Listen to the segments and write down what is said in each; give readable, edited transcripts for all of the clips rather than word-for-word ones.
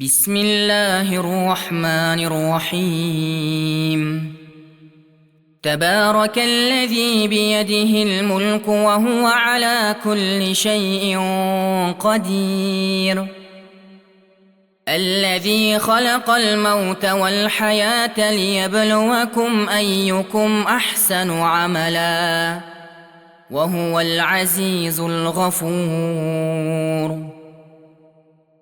بسم الله الرحمن الرحيم. تبارك الذي بيده الملك وهو على كل شيء قدير. الذي خلق الموت والحياة ليبلوكم أيكم أحسن عملا وهو العزيز الغفور.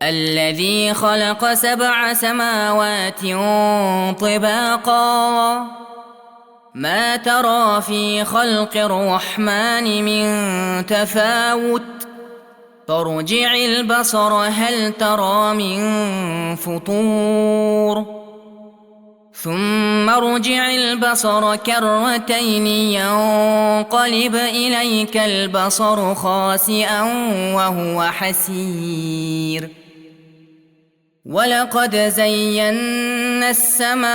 الذي خلق 7 سماوات طباقا ما ترى في خلق الرحمن من تفاوت فارجع البصر هل ترى من فطور ثم ارجع البصر كرتين ينقلب إليك البصر خاسئا وهو حسير. ولقد زينا السماء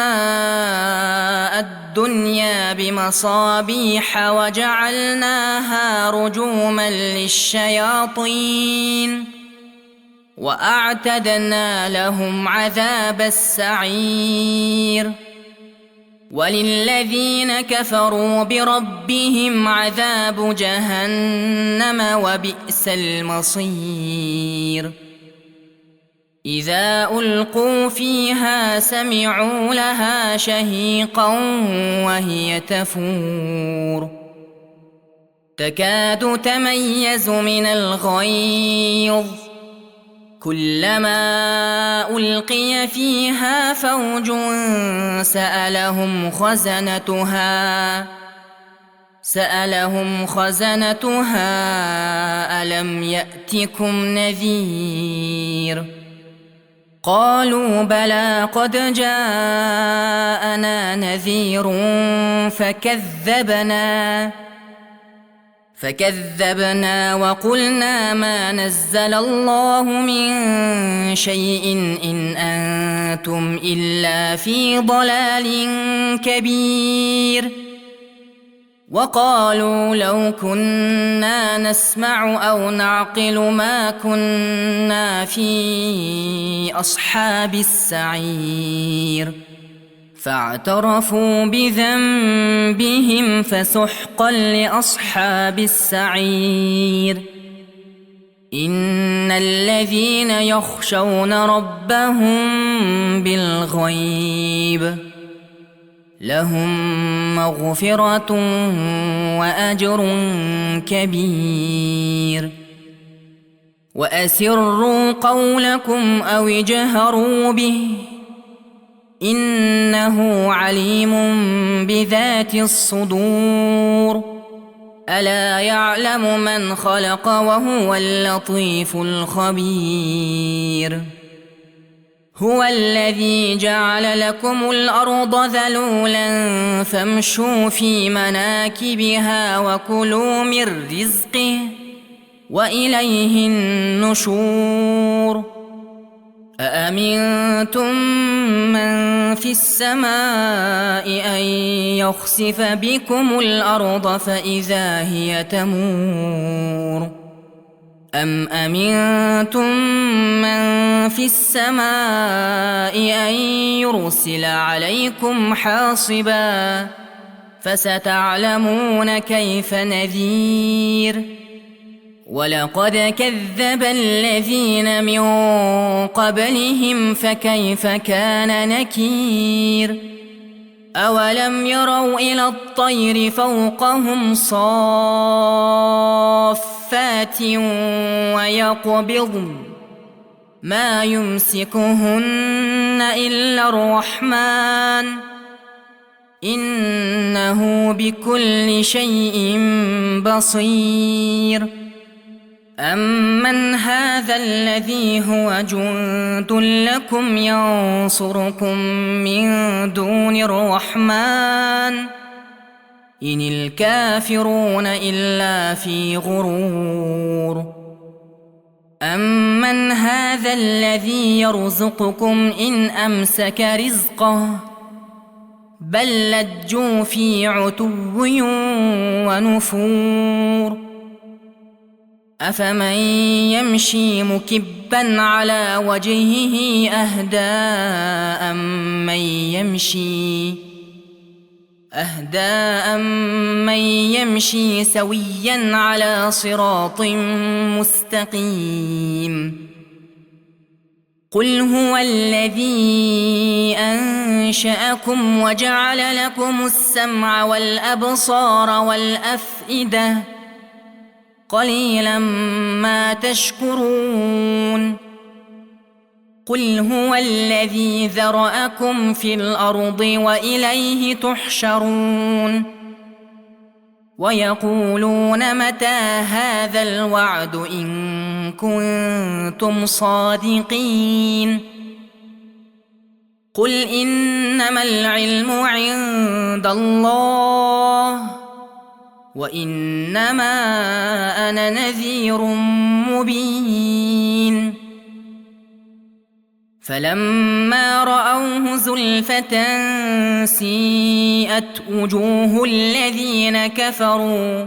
الدنيا بمصابيح وجعلناها رجوما للشياطين وأعتدنا لهم عذاب السعير. وللذين كفروا بربهم عذاب جهنم وبئس المصير. إذا ألقوا فيها سمعوا لها شهيقا وهي تفور تكاد تميز من الغيظ كلما ألقي فيها فوج سألهم خزنتها ألم يأتكم نذير قالوا بلى قد جاءنا نذير فكذبنا وقلنا ما نزل الله من شيء إن أنتم إلا في ضلال كبير. وقالوا لو كنا نسمع أو نعقل ما كنا في أصحاب السعير فاعترفوا بذنبهم فسحقا لأصحاب السعير. إن الذين يخشون ربهم بالغيب لهم مغفرة وأجر كبير. وأسروا قولكم أو اجهروا به إنه عليم بذات الصدور. ألا يعلم من خلق وهو اللطيف الخبير. هو الذي جعل لكم الأرض ذلولا فامشوا في مناكبها وكلوا من رزقه وإليه النشور. أأمنتم من في السماء أن يخسف بكم الأرض فإذا هي تمور أم أمنتم من في السماء أن يرسل عليكم حاصبا فستعلمون كيف نذير. ولقد كذب الذين من قبلهم فكيف كان نكير. أولم يروا إلى الطير فوقهم صافات ويقبضن ما يمسكهن إلا الرحمن إنه بكل شيء بصير. أمن هذا الذي هو جند لكم ينصركم من دون الرحمن إن الكافرون إلا في غرور. أمن هذا الذي يرزقكم إن أمسك رزقه بل لجوا في عتو ونفور. أفمن يمشي مكبا على وجهه أهدى أمن يمشي سويا على صراط مستقيم قل هو الذي أنشأكم وجعل لكم السمع والأبصار والأفئدة قليلا ما تشكرون قل هو الذي ذرأكم في الأرض وإليه تحشرون ويقولون متى هذا الوعد إن كنتم صادقين قل إنما العلم عند الله وإنما أنا نذير مبين فلما رأوه زلفة سيئت وجوه الذين كفروا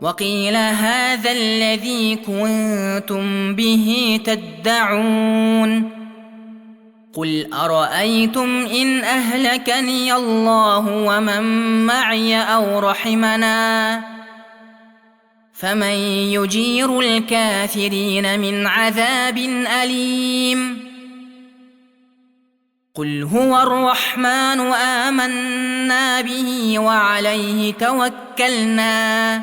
وقيل هذا الذي كنتم به تدعون قل أرأيتم إن أهلكني الله ومن معي أو رحمنا فمن يجير الكافرين من عذاب أليم قل هو الرحمن آمنا به وعليه توكلنا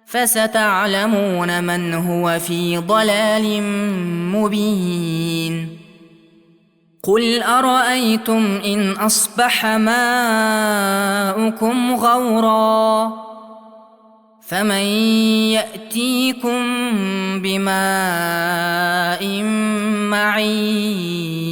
فستعلمون من هو في ضلال مبين قل أرأيتم إن أصبح ماؤكم غورا فمن يأتيكم بماء معين